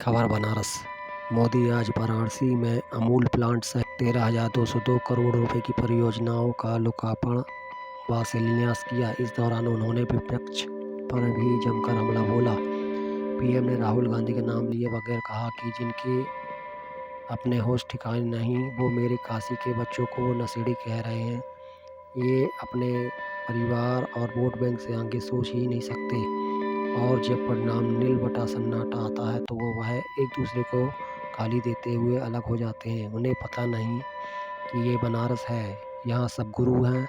खबर बनारस। मोदी आज वाराणसी में अमूल प्लांट सहित 13,202 करोड़ रुपए की परियोजनाओं का लोकार्पण व शिलान्यास किया। इस दौरान उन्होंने विपक्ष पर भी जमकर हमला बोला। पीएम ने राहुल गांधी के नाम लिए बगैर कहा कि जिनके अपने होश ठिकाने नहीं, वो मेरे काशी के बच्चों को नशेड़ी कह रहे हैं। ये अपने परिवार और वोट बैंक से आगे सोच ही नहीं सकते। और जब परिणाम नील बटा सन्नाटा आता है तो वो वह एक दूसरे को गाली देते हुए अलग हो जाते हैं। उन्हें पता नहीं कि ये बनारस है, यहाँ सब गुरु हैं,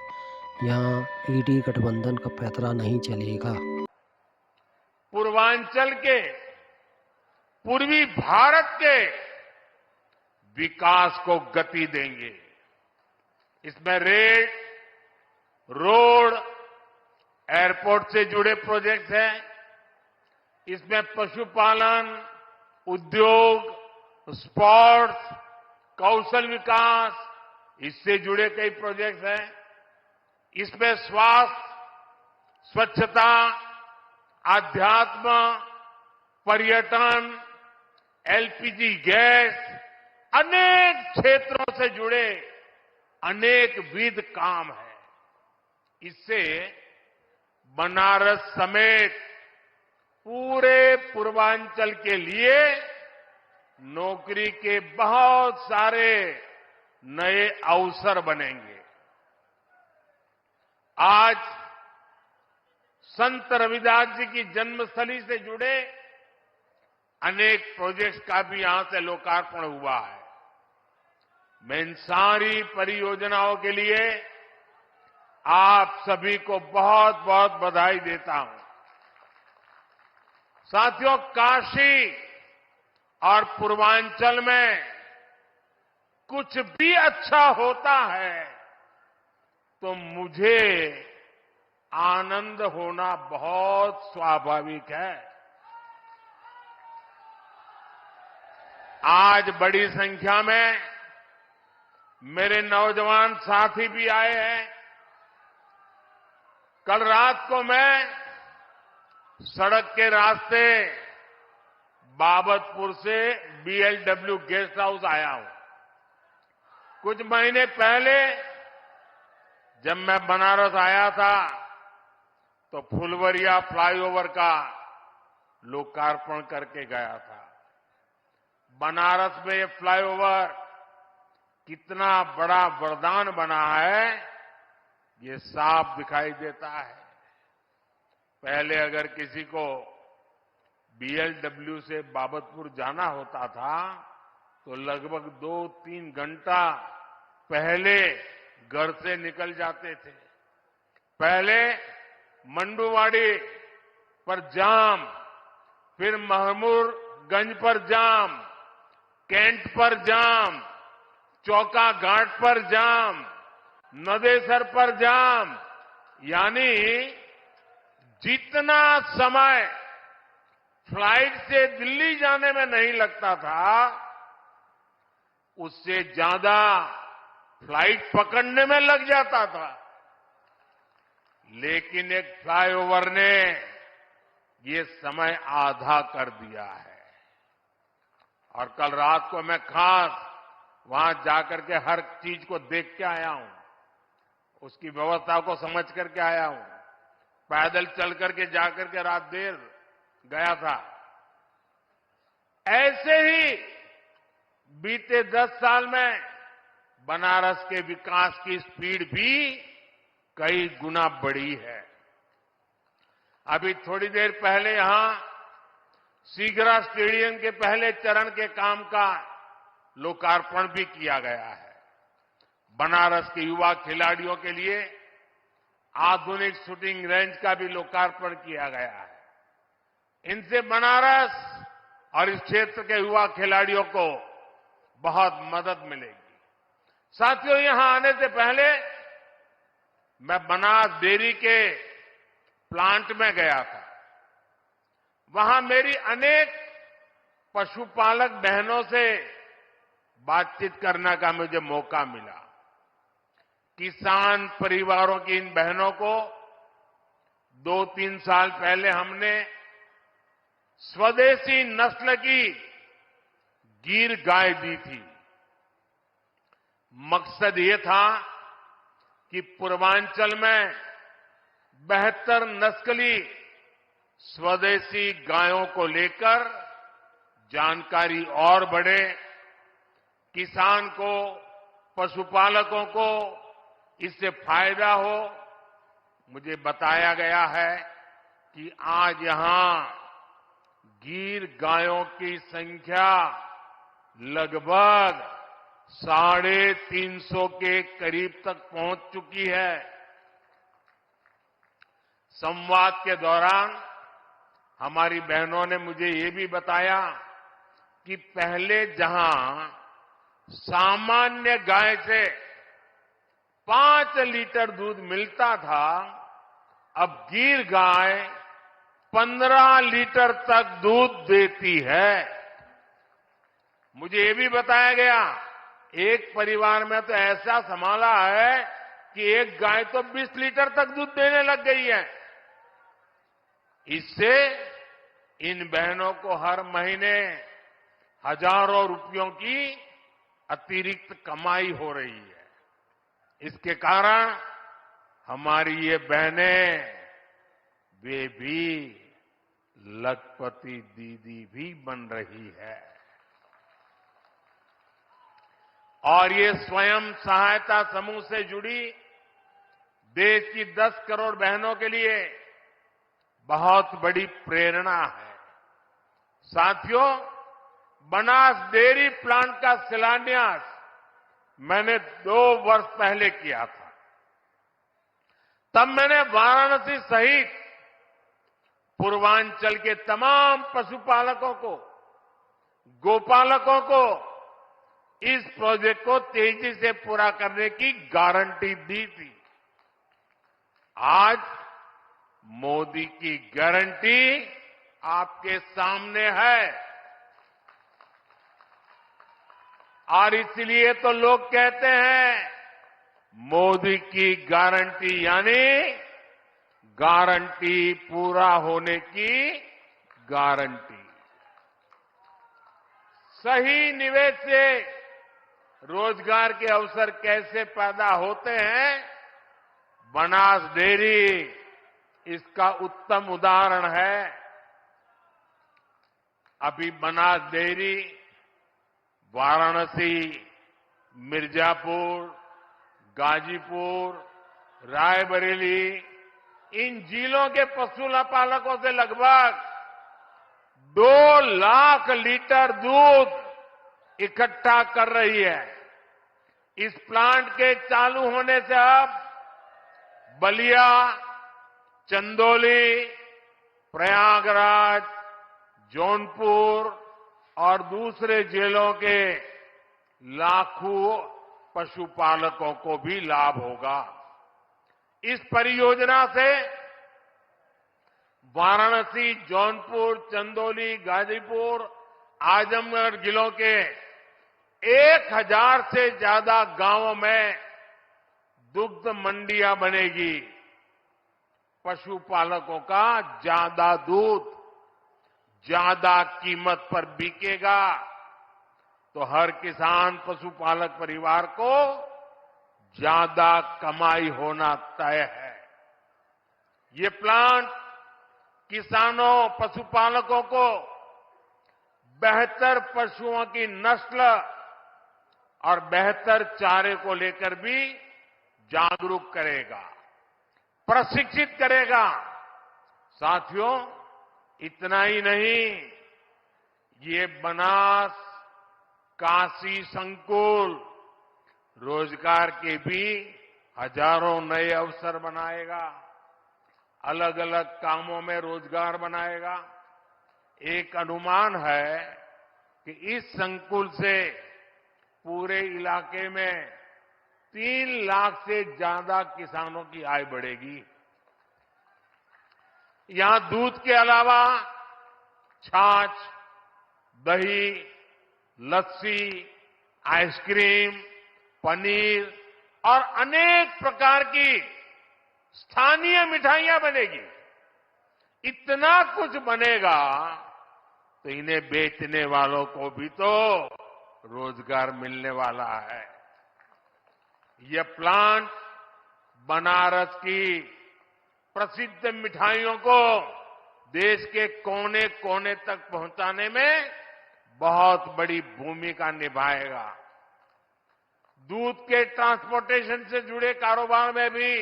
यहाँ ईडी गठबंधन का पैतरा नहीं चलेगा। पूर्वांचल के, पूर्वी भारत के विकास को गति देंगे। इसमें रेल, रोड, एयरपोर्ट से जुड़े प्रोजेक्ट हैं। इसमें पशुपालन, उद्योग, स्पोर्ट्स, कौशल विकास, इससे जुड़े कई प्रोजेक्ट हैं। इसमें स्वास्थ्य, स्वच्छता, आध्यात्म, पर्यटन, एलपीजी गैस, अनेक क्षेत्रों से जुड़े अनेक विध काम हैं। इससे बनारस समेत पूरे पूर्वांचल के लिए नौकरी के बहुत सारे नए अवसर बनेंगे। आज संत रविदास जी की जन्मस्थली से जुड़े अनेक प्रोजेक्ट्स का भी यहां से लोकार्पण हुआ है। मैं इन सारी परियोजनाओं के लिए आप सभी को बहुत बहुत बधाई देता हूं। साथियों, काशी और पूर्वांचल में कुछ भी अच्छा होता है तो मुझे आनंद होना बहुत स्वाभाविक है। आज बड़ी संख्या में मेरे नौजवान साथी भी आए हैं। कल रात को मैं सड़क के रास्ते बाबतपुर से बीएलडब्ल्यू गेस्ट हाउस आया हूं। कुछ महीने पहले जब मैं बनारस आया था तो फुलवरिया फ्लाईओवर का लोकार्पण करके गया था। बनारस में ये फ्लाईओवर कितना बड़ा वरदान बना है, ये साफ दिखाई देता है। पहले अगर किसी को बीएलडब्ल्यू से बाबतपुर जाना होता था तो लगभग 2-3 घंटा पहले घर से निकल जाते थे। पहले मंडुवाड़ी पर जाम, फिर महमूरगंज पर जाम, कैंट पर जाम, चौका घाट पर जाम, नदेसर पर जाम, यानी जितना समय फ्लाइट से दिल्ली जाने में नहीं लगता था, उससे ज्यादा फ्लाइट पकड़ने में लग जाता था। लेकिन एक फ्लाईओवर ने ये समय आधा कर दिया है। और कल रात को मैं खास वहां जाकर के हर चीज को देख के आया हूं, उसकी व्यवस्था को समझ करके आया हूं। पैदल चल करके जाकर के रात देर गया था। ऐसे ही बीते 10 साल में बनारस के विकास की स्पीड भी कई गुना बढ़ी है। अभी थोड़ी देर पहले यहां सीगरा स्टेडियम के पहले चरण के काम का लोकार्पण भी किया गया है। बनारस के युवा खिलाड़ियों के लिए आधुनिक शूटिंग रेंज का भी लोकार्पण किया गया है। इनसे बनारस और इस क्षेत्र के युवा खिलाड़ियों को बहुत मदद मिलेगी। साथियों, यहां आने से पहले मैं बनास डेयरी के प्लांट में गया था। वहां मेरी अनेक पशुपालक बहनों से बातचीत करने का मुझे मौका मिला। किसान परिवारों की इन बहनों को 2-3 साल पहले हमने स्वदेशी नस्ल की गिर गाय दी थी। मकसद ये था कि पूर्वांचल में बेहतर नस्ली स्वदेशी गायों को लेकर जानकारी और बढ़े, किसान को, पशुपालकों को इससे फायदा हो। मुझे बताया गया है कि आज यहां गिर गायों की संख्या लगभग 350 के करीब तक पहुंच चुकी है। संवाद के दौरान हमारी बहनों ने मुझे ये भी बताया कि पहले जहां सामान्य गाय से 5 लीटर दूध मिलता था, अब गिर गाय 15 लीटर तक दूध देती है। मुझे ये भी बताया गया, एक परिवार में तो ऐसा संभाला है कि एक गाय तो 20 लीटर तक दूध देने लग गई है। इससे इन बहनों को हर महीने हजारों रुपयों की अतिरिक्त कमाई हो रही है। इसके कारण हमारी ये बहनें, वे भी लखपति दीदी भी बन रही है। और ये स्वयं सहायता समूह से जुड़ी देश की 10 करोड़ बहनों के लिए बहुत बड़ी प्रेरणा है। साथियों, बनास डेयरी प्लांट का शिलान्यास मैंने 2 वर्ष पहले किया था। तब मैंने वाराणसी सहित पूर्वांचल के तमाम पशुपालकों को, गोपालकों को इस प्रोजेक्ट को तेजी से पूरा करने की गारंटी दी थी। आज मोदी की गारंटी आपके सामने है और इसलिए तो लोग कहते हैं मोदी की गारंटी यानी गारंटी पूरा होने की गारंटी। सही निवेश से रोजगार के अवसर कैसे पैदा होते हैं, बनास डेयरी इसका उत्तम उदाहरण है। अभी बनास डेयरी वाराणसी, मिर्जापुर, गाजीपुर, रायबरेली इन जिलों के पशुपालकों से लगभग 2 लाख लीटर दूध इकट्ठा कर रही है। इस प्लांट के चालू होने से अब बलिया, चंदौली, प्रयागराज, जौनपुर और दूसरे जिलों के लाखों पशुपालकों को भी लाभ होगा। इस परियोजना से वाराणसी, जौनपुर, चंदौली, गाजीपुर, आजमगढ़ जिलों के 1000 से ज्यादा गांवों में दुग्ध मंडियां बनेगी। पशुपालकों का ज्यादा दूध ज्यादा कीमत पर बिकेगा तो हर किसान पशुपालक परिवार को ज्यादा कमाई होना तय है। ये प्लांट किसानों, पशुपालकों को बेहतर पशुओं की नस्ल और बेहतर चारे को लेकर भी जागरूक करेगा, प्रशिक्षित करेगा। साथियों, इतना ही नहीं, ये बनास काशी संकुल रोजगार के भी हजारों नए अवसर बनाएगा, अलग अलग कामों में रोजगार बनाएगा। एक अनुमान है कि इस संकुल से पूरे इलाके में 3 लाख से ज्यादा किसानों की आय बढ़ेगी। यहां दूध के अलावा छाछ, दही, लस्सी, आइसक्रीम, पनीर और अनेक प्रकार की स्थानीय मिठाइयां बनेगी। इतना कुछ बनेगा तो इन्हें बेचने वालों को भी तो रोजगार मिलने वाला है। यह प्लांट बनारस की प्रसिद्ध मिठाइयों को देश के कोने कोने तक पहुंचाने में बहुत बड़ी भूमिका निभाएगा। दूध के ट्रांसपोर्टेशन से जुड़े कारोबार में भी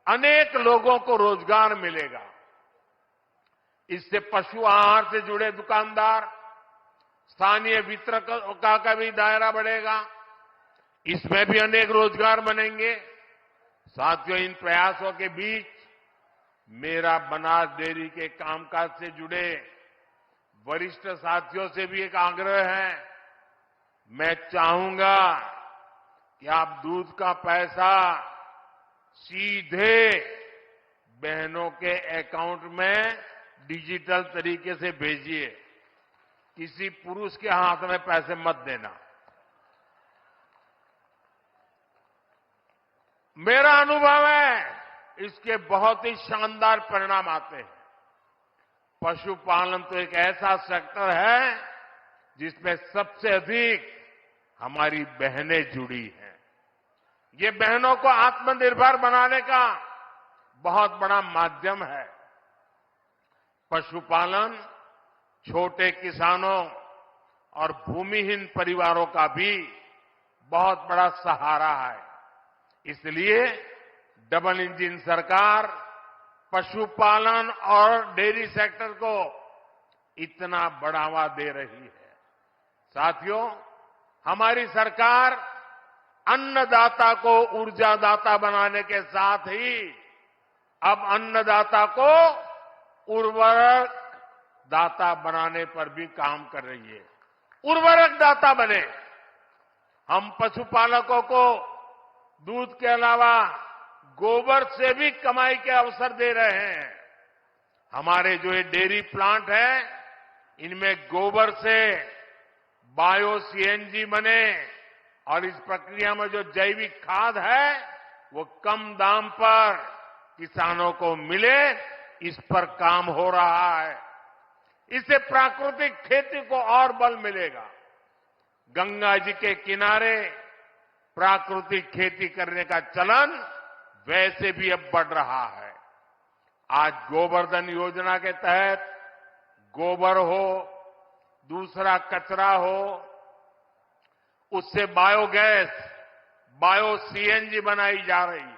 अनेक लोगों को रोजगार मिलेगा। इससे पशु आहार से जुड़े दुकानदार, स्थानीय वितरकों का भी दायरा बढ़ेगा। इसमें भी अनेक रोजगार बनेंगे। साथियों, इन प्रयासों के बीच मेरा बनास डेयरी के कामकाज से जुड़े वरिष्ठ साथियों से भी एक आग्रह है। मैं चाहूंगा कि आप दूध का पैसा सीधे बहनों के अकाउंट में डिजिटल तरीके से भेजिए। किसी पुरुष के हाथ में पैसे मत देना। मेरा अनुभव है, इसके बहुत ही शानदार परिणाम आते हैं। पशुपालन तो एक ऐसा सेक्टर है जिसमें सबसे अधिक हमारी बहनें जुड़ी हैं। ये बहनों को आत्मनिर्भर बनाने का बहुत बड़ा माध्यम है। पशुपालन छोटे किसानों और भूमिहीन परिवारों का भी बहुत बड़ा सहारा है। इसलिए डबल इंजन सरकार पशुपालन और डेयरी सेक्टर को इतना बढ़ावा दे रही है। साथियों, हमारी सरकार अन्नदाता को ऊर्जादाता बनाने के साथ ही अब अन्नदाता को उर्वरक दाता बनाने पर भी काम कर रही है। उर्वरक दाता बने। हम पशुपालकों को दूध के अलावा गोबर से भी कमाई के अवसर दे रहे हैं। हमारे जो ये डेयरी प्लांट है, इनमें गोबर से बायो सीएनजी बने और इस प्रक्रिया में जो जैविक खाद है वो कम दाम पर किसानों को मिले, इस पर काम हो रहा है। इससे प्राकृतिक खेती को और बल मिलेगा। गंगा जी के किनारे प्राकृतिक खेती करने का चलन वैसे भी अब बढ़ रहा है। आज गोवर्धन योजना के तहत गोबर हो, दूसरा कचरा हो, उससे बायोगैस, बायो सीएनजी बनाई जा रही है।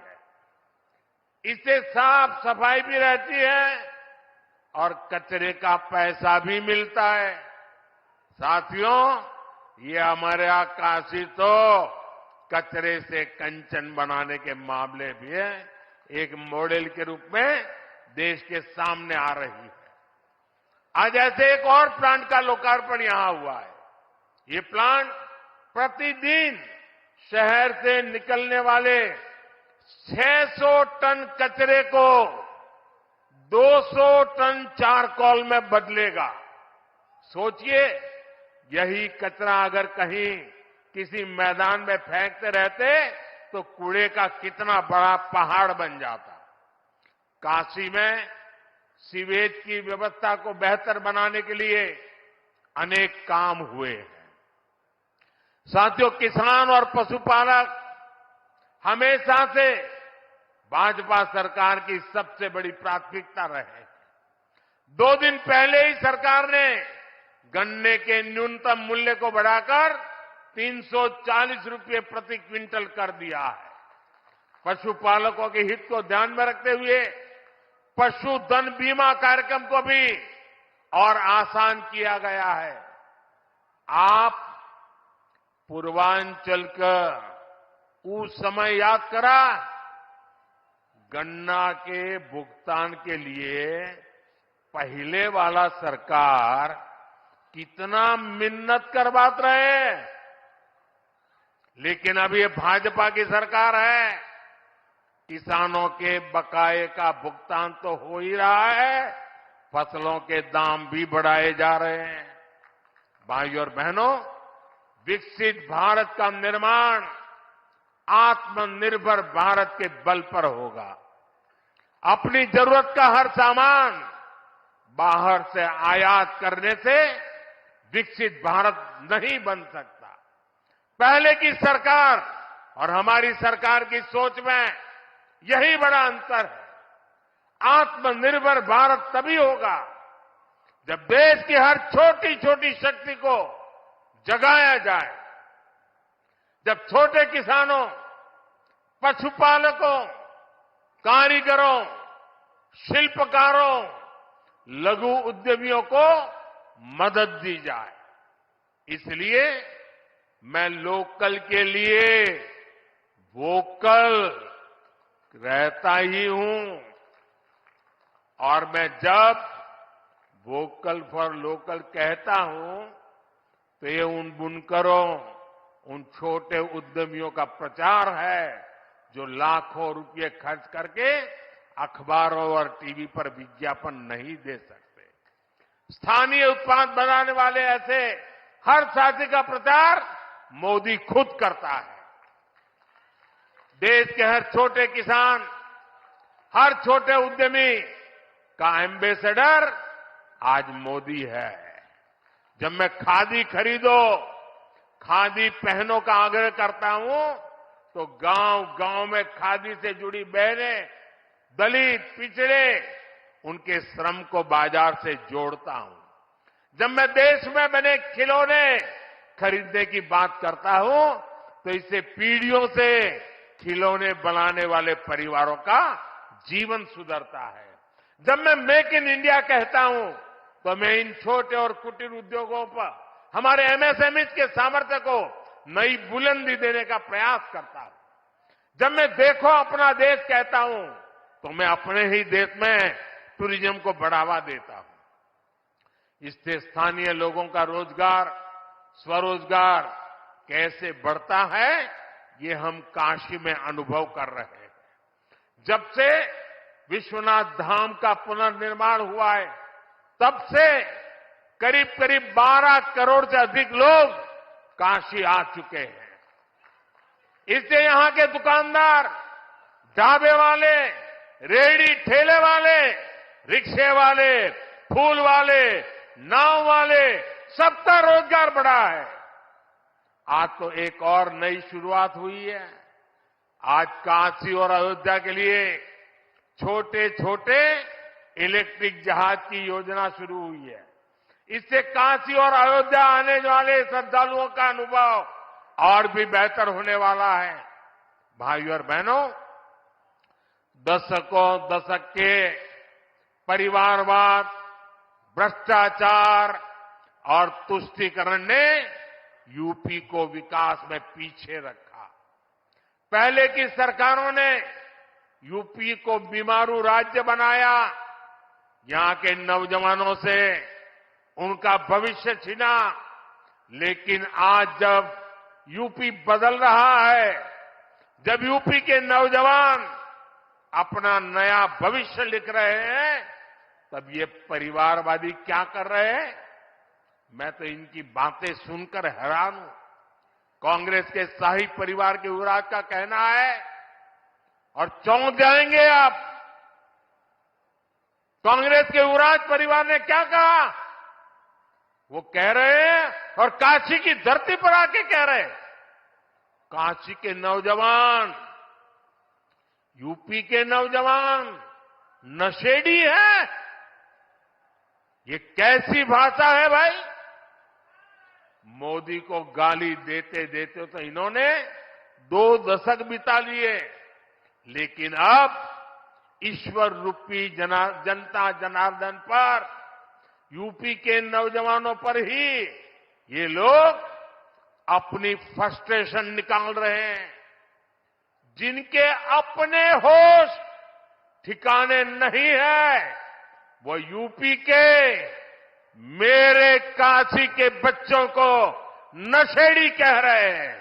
इससे साफ सफाई भी रहती है और कचरे का पैसा भी मिलता है। साथियों, ये हमारे यहाँ काशी तो कचरे से कंचन बनाने के मामले भी है, एक मॉडल के रूप में देश के सामने आ रही है। आज ऐसे एक और प्लांट का लोकार्पण यहां हुआ है। ये प्लांट प्रतिदिन शहर से निकलने वाले 600 टन कचरे को 200 टन चारकोल में बदलेगा। सोचिए, यही कचरा अगर कहीं किसी मैदान में फेंकते रहते तो कूड़े का कितना बड़ा पहाड़ बन जाता। काशी में सीवेज की व्यवस्था को बेहतर बनाने के लिए अनेक काम हुए हैं। साथियों, किसान और पशुपालक हमेशा से भाजपा सरकार की सबसे बड़ी प्राथमिकता रहे हैं। 2 दिन पहले ही सरकार ने गन्ने के न्यूनतम मूल्य को बढ़ाकर 340 रुपये प्रति क्विंटल कर दिया है। पशुपालकों के हित को ध्यान में रखते हुए पशुधन बीमा कार्यक्रम को भी और आसान किया गया है। आप पूर्वांचल का उस समय याद करा, गन्ना के भुगतान के लिए पहले वाला सरकार कितना मिन्नत करवाते रहे, लेकिन अब ये भाजपा की सरकार है। किसानों के बकाये का भुगतान तो हो ही रहा है, फसलों के दाम भी बढ़ाए जा रहे हैं। भाइयों और बहनों, विकसित भारत का निर्माण आत्मनिर्भर भारत के बल पर होगा। अपनी जरूरत का हर सामान बाहर से आयात करने से विकसित भारत नहीं बन सकता। पहले की सरकार और हमारी सरकार की सोच में यही बड़ा अंतर है। आत्मनिर्भर भारत तभी होगा जब देश की हर छोटी छोटी शक्ति को जगाया जाए, जब छोटे किसानों, पशुपालकों, कारीगरों, शिल्पकारों, लघु उद्यमियों को मदद दी जाए। इसलिए मैं लोकल के लिए वोकल रहता ही हूं और मैं जब वोकल फॉर लोकल कहता हूं तो ये उन बुनकरों, उन छोटे उद्यमियों का प्रचार है जो लाखों रुपए खर्च करके अखबारों और टीवी पर विज्ञापन नहीं दे सकते। स्थानीय उत्पाद बनाने वाले ऐसे हर साथी का प्रचार मोदी खुद करता है। देश के हर छोटे किसान, हर छोटे उद्यमी का एम्बेसडर आज मोदी है। जब मैं खादी खरीदो, खादी पहनो का आग्रह करता हूं तो गांव-गांव में खादी से जुड़ी बहनें, दलित, पिछड़े, उनके श्रम को बाजार से जोड़ता हूं। जब मैं देश में बने खिलौने खरीदने की बात करता हूं तो इससे पीढ़ियों से खिलौने बनाने वाले परिवारों का जीवन सुधरता है। जब मैं मेक इन इंडिया कहता हूं तो मैं इन छोटे और कुटीर उद्योगों पर हमारे एमएसएमई के सामर्थ्य को नई बुलंदी देने का प्रयास करता हूं। जब मैं देखो अपना देश कहता हूं तो मैं अपने ही देश में टूरिज्म को बढ़ावा देता हूं। इससे स्थानीय लोगों का रोजगार, स्वरोजगार कैसे बढ़ता है, ये हम काशी में अनुभव कर रहे हैं। जब से विश्वनाथ धाम का पुनर्निर्माण हुआ है, तब से करीब करीब 12 करोड़ से अधिक लोग काशी आ चुके हैं। इससे यहां के दुकानदार, ढाबे वाले, रेहड़ी ठेले वाले, रिक्शे वाले, फूल वाले, नाव वाले, सबका रोजगार बढ़ा है। आज तो एक और नई शुरुआत हुई है। आज काशी और अयोध्या के लिए छोटे छोटे इलेक्ट्रिक जहाज की योजना शुरू हुई है। इससे काशी और अयोध्या आने वाले श्रद्धालुओं का अनुभव और भी बेहतर होने वाला है। भाइयों और बहनों, दशक के परिवारवाद, भ्रष्टाचार और तुष्टीकरण ने यूपी को विकास में पीछे रखा। पहले की सरकारों ने यूपी को बीमारू राज्य बनाया, यहां के नौजवानों से उनका भविष्य छीना। लेकिन आज जब यूपी बदल रहा है, जब यूपी के नौजवान अपना नया भविष्य लिख रहे हैं, तब ये परिवारवादी क्या कर रहे हैं? मैं तो इनकी बातें सुनकर हैरान हूं। कांग्रेस के शाही परिवार के युवराज का कहना है, और चौंक जाएंगे आप, कांग्रेस के युवराज परिवार ने क्या कहा? वो कह रहे हैं, और काशी की धरती पर आके कह रहे हैं, काशी के नौजवान, यूपी के नौजवान नशेड़ी है। ये कैसी भाषा है भाई? मोदी को गाली देते देते तो इन्होंने 2 दशक बिता लिए, लेकिन अब ईश्वर रूपी जनता जनार्दन पर, यूपी के नौजवानों पर ही ये लोग अपनी फ्रस्ट्रेशन निकाल रहे हैं। जिनके अपने होश ठिकाने नहीं है, वो यूपी के मेरे काशी के बच्चों को नशेड़ी कह रहे हैं।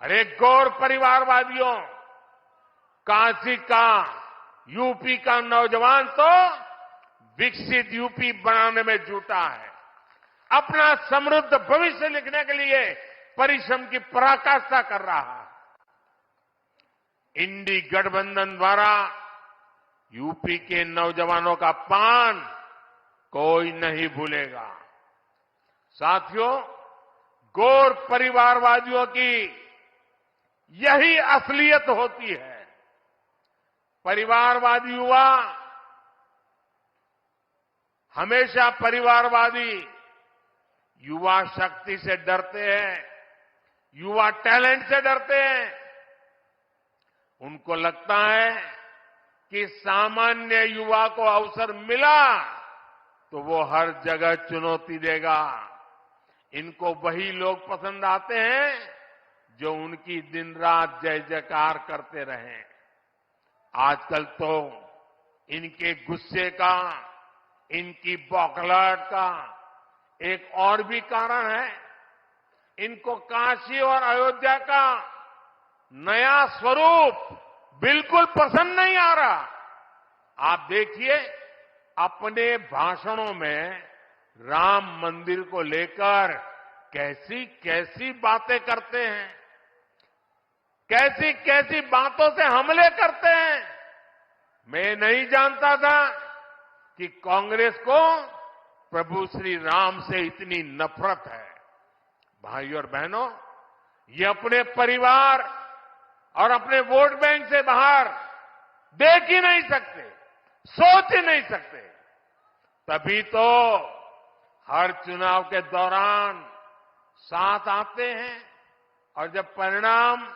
अरे गौर परिवारवादियों, काशी का, यूपी का नौजवान तो विकसित यूपी बनाने में जुटा है। अपना समृद्ध भविष्य लिखने के लिए परिश्रम की पराकाष्ठा कर रहा है। इंडी गठबंधन द्वारा यूपी के नौजवानों का पान कोई नहीं भूलेगा। साथियों, गौर परिवारवादियों की यही असलियत होती है। परिवारवादी युवा हमेशा परिवारवादी युवा शक्ति से डरते हैं, युवा टैलेंट से डरते हैं। उनको लगता है कि सामान्य युवा को अवसर मिला तो वो हर जगह चुनौती देगा। इनको वही लोग पसंद आते हैं जो उनकी दिन रात जय जयकार करते रहें। आजकल तो इनके गुस्से का, इनकी बौखलाहट का एक और भी कारण है। इनको काशी और अयोध्या का नया स्वरूप बिल्कुल पसंद नहीं आ रहा। आप देखिए, अपने भाषणों में राम मंदिर को लेकर कैसी कैसी बातें करते हैं, कैसी कैसी बातों से हमले करते हैं। मैं नहीं जानता था कि कांग्रेस को प्रभु श्री राम से इतनी नफरत है। भाइयों और बहनों, ये अपने परिवार और अपने वोट बैंक से बाहर देख ही नहीं सकते, सोच ही नहीं सकते। तभी तो हर चुनाव के दौरान साथ आते हैं और जब परिणाम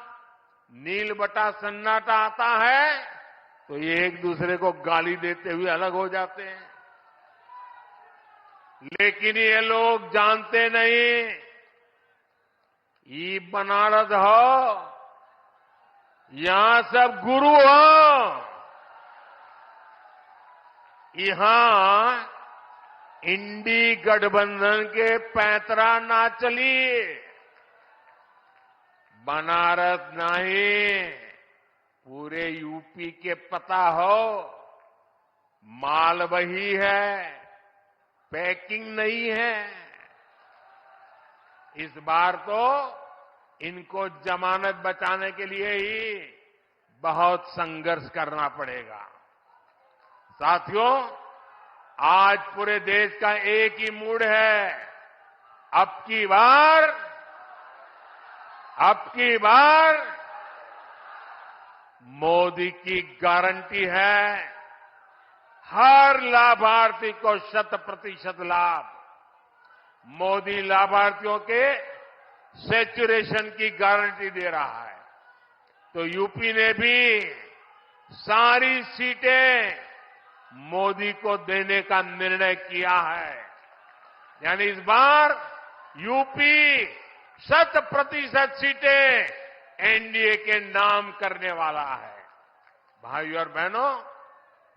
नील बटा सन्नाटा आता है तो ये एक दूसरे को गाली देते हुए अलग हो जाते हैं। लेकिन ये लोग जानते नहीं, ये बनारस हो, यहां सब गुरु हो। यहां इंडी गठबंधन के पैंतरा ना चली। बनारस नहीं, पूरे यूपी के पता हो, माल वही है, पैकिंग नहीं है। इस बार तो इनको जमानत बचाने के लिए ही बहुत संघर्ष करना पड़ेगा। साथियों, आज पूरे देश का एक ही मूड है। अब की बार मोदी की गारंटी है, हर लाभार्थी को 100% लाभ। मोदी लाभार्थियों के सैचुरेशन की गारंटी दे रहा है। तो यूपी ने भी सारी सीटें मोदी को देने का निर्णय किया है। यानी इस बार यूपी 100% सीटें एनडीए के नाम करने वाला है। भाइयों और बहनों,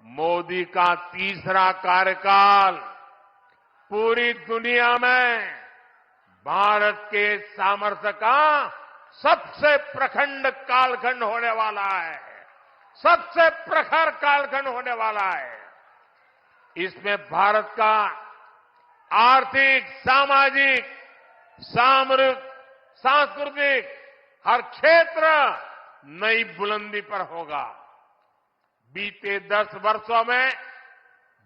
मोदी का तीसरा कार्यकाल पूरी दुनिया में भारत के सामर्थ्य का सबसे प्रखंड कालखंड होने वाला है, सबसे प्रखर कालखंड होने वाला है। इसमें भारत का आर्थिक, सामाजिक, सांस्कृतिक हर क्षेत्र नई बुलंदी पर होगा। बीते 10 वर्षों में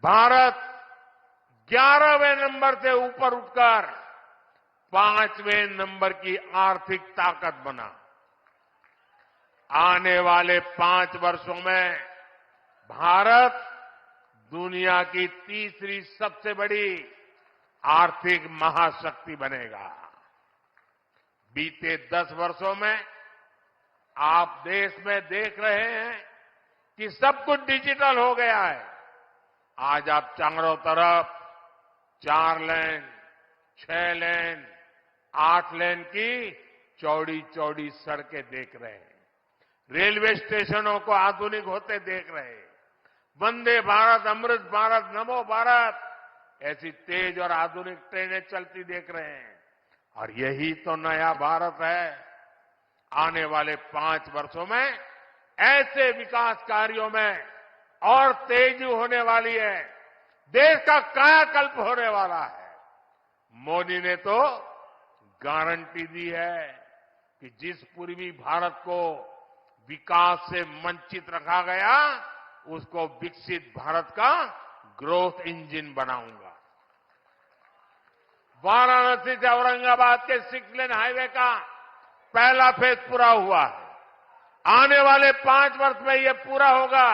भारत 11वें नंबर से ऊपर उठकर 5वें नंबर की आर्थिक ताकत बना। आने वाले 5 वर्षों में भारत दुनिया की तीसरी सबसे बड़ी आर्थिक महाशक्ति बनेगा। बीते 10 वर्षों में आप देश में देख रहे हैं कि सब कुछ डिजिटल हो गया है। आज आप चारों तरफ 4 लेन, 6 लेन, 8 लेन की चौड़ी चौड़ी सड़कें देख रहे हैं। रेलवे स्टेशनों को आधुनिक होते देख रहे हैं। वंदे भारत, अमृत भारत, नमो भारत ऐसी तेज और आधुनिक ट्रेनें चलती देख रहे हैं। और यही तो नया भारत है। आने वाले 5 वर्षों में ऐसे विकास कार्यों में और तेजी होने वाली है। देश का कायाकल्प होने वाला है। मोदी ने तो गारंटी दी है कि जिस पूर्वी भारत को विकास से वंचित रखा गया, उसको विकसित भारत का ग्रोथ इंजन बनाऊंगा। वाराणसी से औरंगाबाद के 6 लेन हाईवे का पहला फेज पूरा हुआ है। आने वाले 5 वर्ष में ये पूरा होगा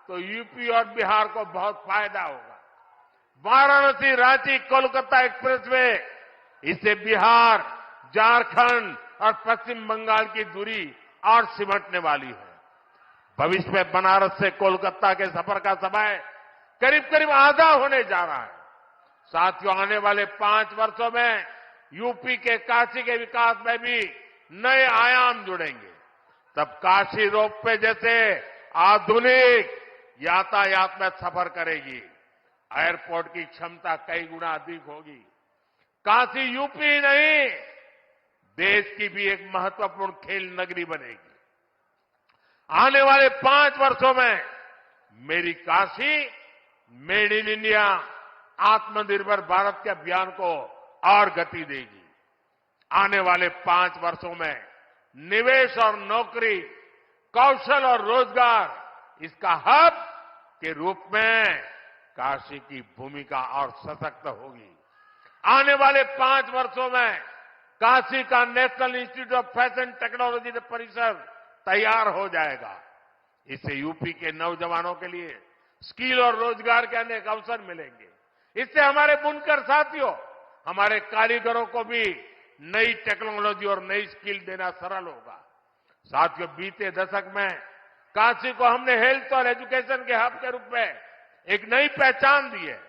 तो यूपी और बिहार को बहुत फायदा होगा। वाराणसी रांची कोलकाता एक्सप्रेसवे, इससे बिहार, झारखंड और पश्चिम बंगाल की दूरी और सिमटने वाली है। भविष्य में बनारस से कोलकाता के सफर का समय करीब करीब आधा होने जा रहा है। साथियों, आने वाले 5 वर्षों में यूपी के काशी के विकास में भी नए आयाम जुड़ेंगे। तब काशी रोपवे जैसे आधुनिक यातायात में सफर करेगी। एयरपोर्ट की क्षमता कई गुना अधिक होगी। काशी यूपी नहीं, देश की भी एक महत्वपूर्ण खेल नगरी बनेगी। आने वाले 5 वर्षों में मेरी काशी, मेड इन इंडिया, आत्मनिर्भर भारत के अभियान को और गति देगी। आने वाले 5 वर्षों में निवेश और नौकरी, कौशल और रोजगार, इसका हब के रूप में काशी की भूमिका और सशक्त होगी। आने वाले 5 वर्षों में काशी का national institute of fashion technology परिसर तैयार हो जाएगा। इससे यूपी के नौजवानों के लिए स्किल और रोजगार के अनेक अवसर मिलेंगे। इससे हमारे बुनकर साथियों, हमारे कारीगरों को भी नई टेक्नोलॉजी और नई स्किल देना सरल होगा। साथियों, बीते दशक में काशी को हमने हेल्थ और एजुकेशन के हब के रूप में एक नई पहचान दी है।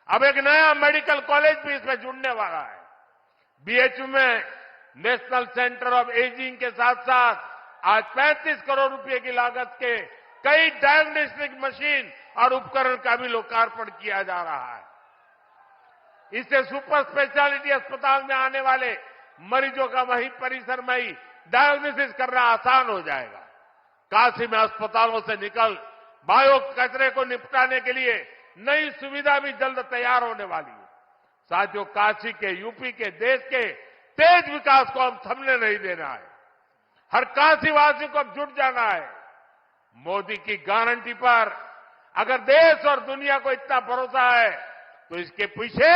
अब एक नया मेडिकल कॉलेज भी इसमें जुड़ने वाला है। बीएचयू में नेशनल सेंटर ऑफ एजिंग के साथ साथ आज 35 करोड़ रुपए की लागत के कई डायग्नोस्टिक मशीन और उपकरण का भी लोकार्पण किया जा रहा है। इससे सुपर स्पेशलिटी अस्पताल में आने वाले मरीजों का वहीं परिसर में ही डायग्नोसिस करना आसान हो जाएगा। काशी में अस्पतालों से निकल बायो कचरे को निपटाने के लिए नई सुविधा भी जल्द तैयार होने वाली है। साथियों, काशी के, यूपी के, देश के तेज विकास को हम थमने नहीं देना है। हर काशीवासी को अब जुट जाना है। मोदी की गारंटी पर अगर देश और दुनिया को इतना भरोसा है तो इसके पीछे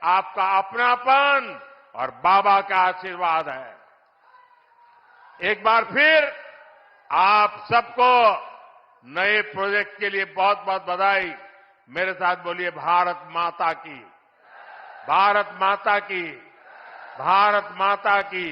आपका अपनापन और बाबा का आशीर्वाद है। एक बार फिर आप सबको नए प्रोजेक्ट के लिए बहुत बहुत बधाई। मेरे साथ बोलिए, भारत माता की, भारत माता की, भारत माता की।